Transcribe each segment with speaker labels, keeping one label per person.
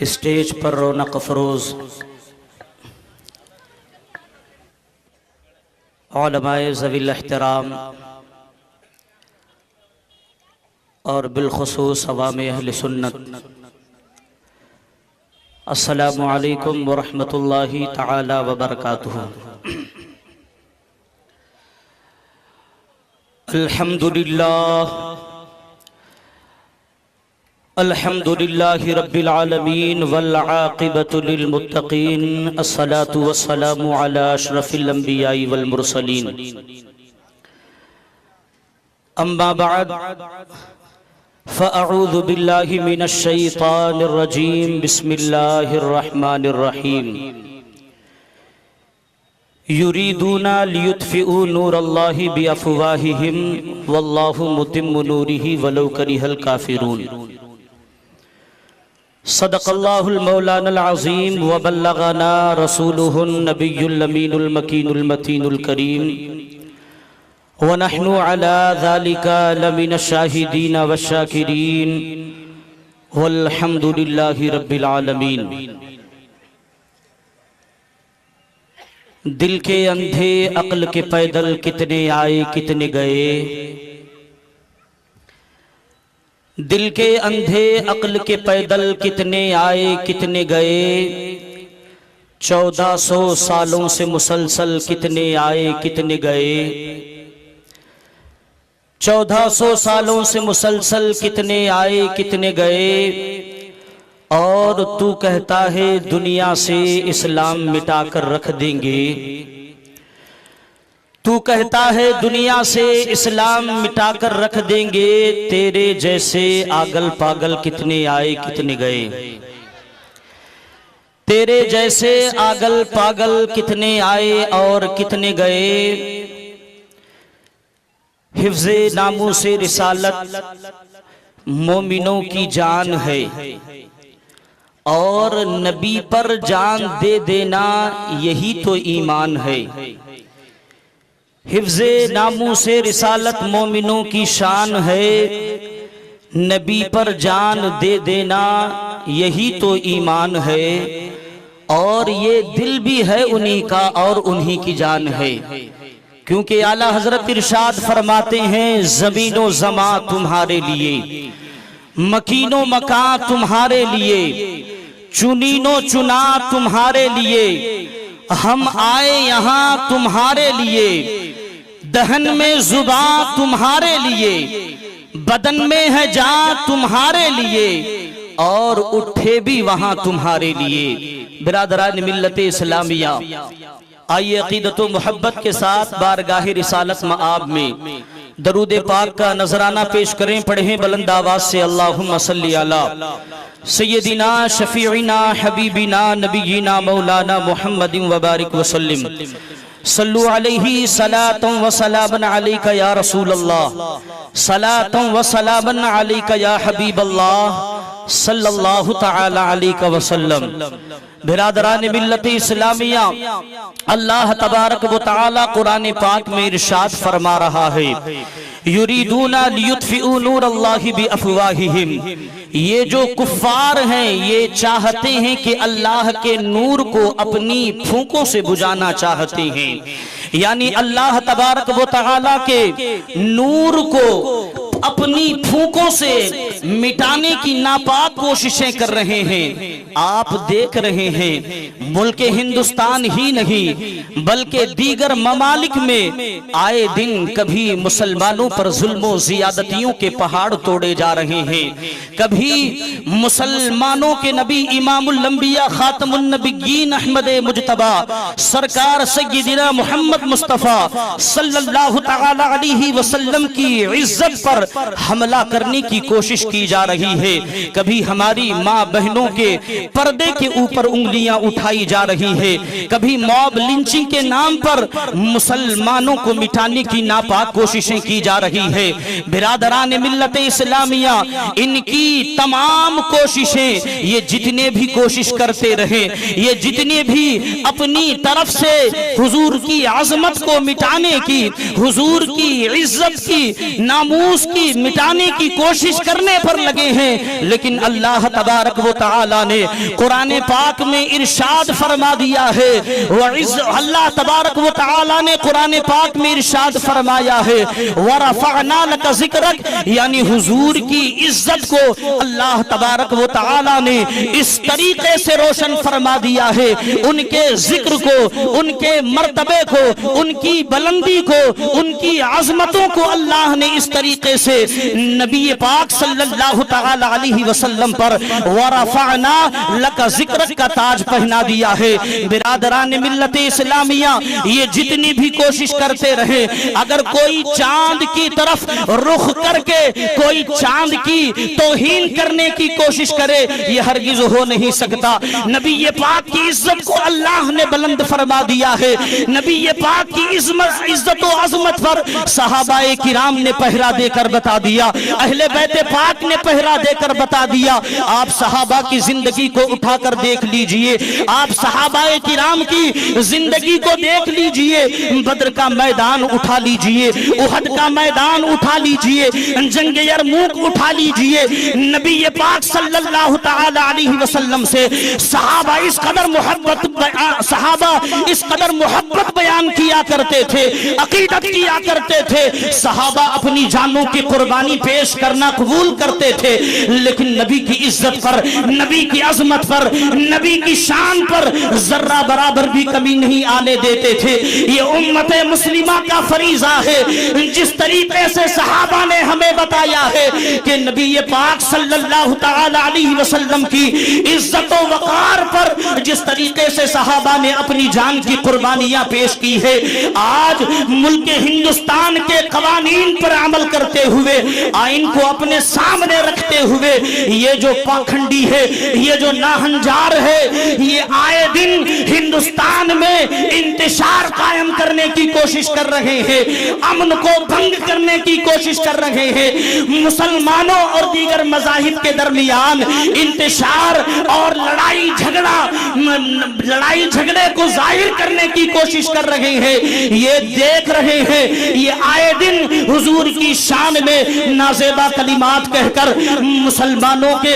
Speaker 1: Stage پر رونق افروز علماء ذوی الاحترام اور بالخصوص عوام اہل سنت، السلام علیکم ورحمۃ اللہ تعالی وبرکاتہ۔ الحمد للہ رب العالمین والعاقبۃ للمتقین، الصلاۃ والسلام علی اشرف الانبیاء والمرسلین، اما بعد فاعوذ باللہ من الشیطان الرجیم، بسم اللہ الرحمن الرحیم۔ یریدون لیطفئوا نور اللہ بافواہہم واللہ متم نورہ ولو کرہ الکافرون۔ صدق اللہ المولانا العظیم وبلغنا رسولہ النبی الامین المکین المتین الکریم، ونحن على ذلك لمن الشاہدین والشاکرین، والحمد للہ رب العالمین۔ دل کے اندھے عقل کے پیدل کتنے آئے کتنے گئے، دل کے اندھے عقل کے پیدل کتنے آئے کتنے گئے، 1400 سالوں سے مسلسل کتنے آئے کتنے گئے، 1400 سالوں سے مسلسل کتنے آئے کتنے گئے، اور تو کہتا ہے دنیا سے اسلام مٹا کر رکھ دیں گے، تو کہتا ہے دنیا سے اسلام مٹا کر رکھ دیں گے، تیرے جیسے آگل پاگل کتنے آئے کتنے گئے، تیرے جیسے آگل پاگل کتنے آئے اور کتنے گئے۔ حفظ ناموس رسالت مومنوں کی جان ہے، اور نبی پر جان دے دینا یہی تو ایمان ہے۔ حفظ ناموس رسالت مومنوں کی شان ہے، نبی پر جان دے دینا یہی تو ایمان ہے، اور یہ دل بھی ہے انہی کا اور انہی کی جان ہے، کیونکہ اعلیٰ حضرت ارشاد فرماتے ہیں زمین و زمان تمہارے لیے، مکین و مکان تمہارے لیے، چنین و چنا تمہارے لیے، ہم آئے یہاں تمہارے لیے، دہن میں زبان تمہارے لیے، بدن میں ہے جان تمہارے لیے، اور اٹھے بھی وہاں تمہارے لیے۔ برادران ملت اسلامیہ، آئیے عقیدت و محبت کے ساتھ بارگاہ رسالت مآب میں درود پاک کا نذرانہ پیش کریں، پڑھیں بلند آواز سے اللہم صلی علی سیدنا شفیعنا حبیبنا نبینا مولانا محمد وبارک وسلم۔ صلو علیہ صلاۃ و سلام علیک یا رسول اللہ، صلاۃ و سلام علیک یا حبیب اللہ، صلی اللہ تعالی علیہ وسلم۔ برادران ملت اسلامیہ، اللہ تبارک و تعالی قرآن پاک میں ارشاد فرما رہا ہے یریدون لیطفئوا نور اللہ بافواہہم، یہ جو کفار ہیں یہ چاہتے ہیں کہ اللہ کے نور کو اپنی پھونکوں سے بجھانا چاہتے ہیں، یعنی اللہ تبارک و تعالی کے نور کو اپنی پھونکوں سے مٹانے کی ناپاک کوششیں کر رہے ہیں۔ آپ دیکھ رہے ہیں ملک ہندوستان ہی نہیں بلکہ دیگر ممالک میں آئے دن کبھی مسلمانوں پر ظلم و زیادتیوں کے پہاڑ توڑے جا رہے ہیں، کبھی مسلمانوں کے نبی امام الانبیاء خاتم النبیین احمد مجتبی سرکار سیدنا محمد مصطفیٰ صلی اللہ تعالی علیہ وسلم کی عزت پر حملہ کرنے کی کوشش کی جا رہی ہے، کبھی ہماری ماں بہنوں کے پردے کے اوپر انگلیاں اٹھائی جا رہی ہے، کبھی موب لنچنگ کے نام پر مسلمانوں کو مٹانے کی ناپاک کوششیں کی جا رہی ہے۔ برادران ملت اسلامیہ، ان کی تمام کوششیں، یہ جتنے بھی کوشش کرتے رہے، یہ جتنے بھی اپنی طرف سے حضور کی عظمت کو مٹانے کی، حضور کی عزت کی، ناموس کی کی مٹانے کی کوشش کرنے پر لگے ہیں، لیکن اللہ تبارک و تعالی نے قرآن پاک میں ارشاد فرما دیا ہے، اللہ تبارک و تعالی نے قرآن پاک میں ارشاد فرمایا ہے وَرَفَعْنَا لَكَ ذِكْرَكَ، یعنی حضور کی عزت کو اللہ تبارک و تعالی نے اس طریقے سے روشن فرما دیا ہے، ان کے ذکر کو، ان کے مرتبے کو، ان کی بلندی کو، ان کی عظمتوں کو اللہ نے اس طریقے سے نبی پاک صلی اللہ تعالی علیہ وسلم پر وَرَفَعْنَا لَكَ ذِكْرَكَ کا تاج پہنا دیا ہے۔ برادران ملت اسلامیہ، یہ جتنی بھی کوشش کرتے رہے، اگر کوئی چاند کی طرف رخ کر کے کوئی چاند کی توہین کرنے کی کوشش کرے، یہ ہرگز ہو نہیں سکتا۔ نبی پاک کی عزت کو اللہ نے بلند فرما دیا ہے، نبی پاک کی عزت و عظمت پر صحابہ کرام نے پہرا دے کر بتا دیا، اہل بیت پاک نے پہرا دے کر بتا دیا۔ آپ صحابہ کی زندگی کو اٹھا کر دیکھ لیجئے، آپ صحابہ کرام کی زندگی کو دیکھ لیجئے، بدر کا میدان اٹھا لیجئے، احد کا میدان اٹھا لیجئے، جنگ یرموک اٹھا لیجئے، نبی پاک صلی اللہ تعالی علیہ وسلم سے صحابہ اس قدر محبت بیان کیا کرتے تھے، عقیدت کیا کرتے تھے، صحابہ اپنی جانوں کی قربانی پیش کرنا قبول کرتے تھے، لیکن نبی کی عزت پر، نبی کی عظمت پر، نبی کی شان پر ذرہ برابر بھی کمی نہیں آنے دیتے تھے۔ یہ امت مسلمہ کا فریضہ ہے، جس طریقے سے صحابہ نے ہمیں بتایا ہے کہ نبی پاک صلی اللہ تعالی علیہ وسلم کی عزت و وقار پر جس طریقے سے صحابہ نے اپنی جان کی قربانیاں پیش کی ہے، آج ملک ہندوستان کے قوانین پر عمل کرتے ہوئے، آئین کو اپنے سامنے رکھتے ہوئے، یہ جو پاکھنڈی ہے، یہ جو ناہنجار ہے، یہ آئے دن ہندوستان میں انتشار قائم کرنے کی کوشش کر رہے ہیں، امن کو بھنگ کرنے کی کوشش کر رہے ہیں، مسلمانوں اور دیگر مذاہب کے درمیان انتشار اور لڑائی جھگڑے کو ظاہر کرنے کی کوشش کر رہے ہیں۔ یہ دیکھ رہے ہیں، یہ آئے دن حضور کی شان میں نازیبا کلمات کہہ کر مسلمانوں کے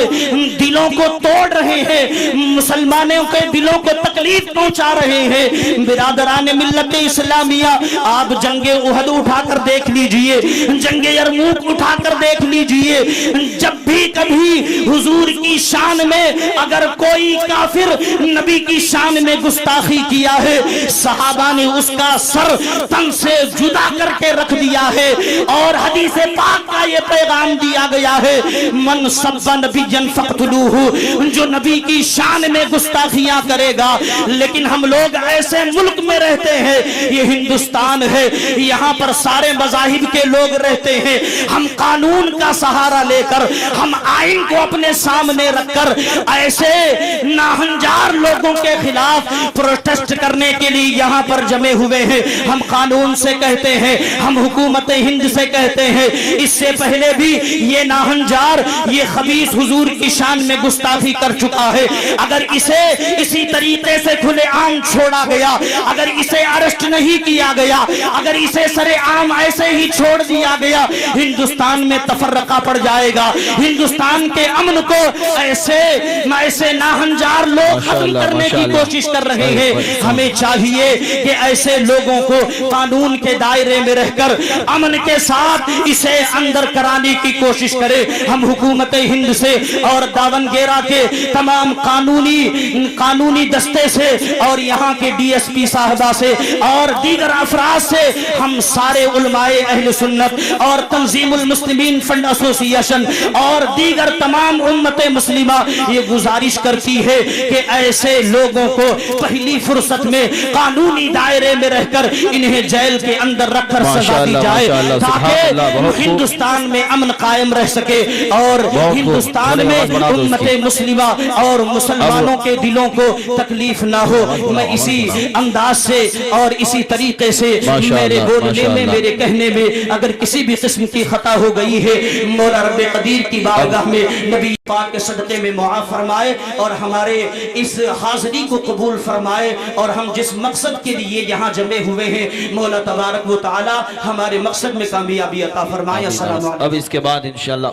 Speaker 1: دلوں کو توڑ رہے ہیں، مسلمانوں کے دلوں کو تکلیف پہنچا رہے ہیں۔ برادران ملت اسلامیہ، آپ جنگ احد اٹھا کر دیکھ لیجئے، جنگ یرموک اٹھا کر دیکھ لیجئے، جب بھی کبھی حضور کی شان میں اگر کوئی کافر نبی کی شان میں گستاخی کیا ہے، صحابہ نے اس کا سر تن سے جدا کر کے رکھ دیا ہے، اور حدیث پاک کا یہ پیغام دیا گیا ہے، من سب نبی فقتلوہ، جو نبی کی شان میں گستاخیاں کرے گا۔ لیکن ہم لوگ ایسے ملک میں رہتے ہیں، یہ ہندوستان ہے، یہاں پر سارے مذاہب کے لوگ رہتے ہیں، ہم قانون کا سہارا لے کر، ہم آئین کو اپنے سامنے رکھ کر ایسے ناہنجار لوگوں کے خلاف پروٹیسٹ کرنے کے لیے یہاں پر جمع ہوئے ہیں۔ ہم قانون سے کہتے ہیں، ہم حکومت ہند سے کہتے ہیں، اس سے پہلے بھی یہ ناہنجار، یہ خبیث حضور کی شان میں گستاخی کر چکا ہے۔ اگر اسے اسی طریقے سے کھلے عام چھوڑا گیا، اگر اسے ارسٹ نہیں کیا گیا، اگر اسے سرے عام ایسے ہی چھوڑ دیا گیا، ہندوستان میں تفرقہ پڑ جائے گا، ہندوستان کے امن کو ایسے ناہنجار لوگ ختم کرنے کی کوشش کر رہے ہیں۔ ہمیں چاہیے کہ ایسے لوگوں کو قانون کے دائرے میں رہ کر امن کے ساتھ اسے اندر کرانے کی کوشش کرے۔ ہم حکومت ہند سے اور داونگیرہ کے تمام قانونی دستے سے اور یہاں کے ڈی ایس پی صاحبہ سے اور دیگر افراد سے، ہم سارے علماء اہل سنت اور تنظیم المسلمین فنڈ ایسوسی ایشن اور دیگر تمام امت مسلمہ یہ گزارش کرتی ہے کہ ایسے لوگوں کو پہلی فرصت میں قانونی دائرے میں رہ کر انہیں جیل کے اندر رکھ کر سزا دی جائے، تاکہ ہندوستان میں امن قائم رہ سکے اور ہندوستان میں امت مسلمہ اور مسلمانوں کے دلوں کو تکلیف نہ ہو۔ میں اسی انداز سے اور اسی طریقے سے میرے بولنے میں، میرے کہنے میں اگر کسی بھی قسم کی خطا ہو گئی ہے، مولا رب قدیر کی بارگاہ میں نبی پاک کے صدقے میں معاف فرمائے اور ہمارے اس حاضری کو قبول فرمائے، اور ہم جس مقصد کے لیے یہاں جمع ہوئے ہیں مولا تبارک و تعالی ہمارے مقصد میں کامیابی عطا فرمائے۔
Speaker 2: فرمائے۔ السلام علیکم۔
Speaker 3: اب اس کے بعد انشاءاللہ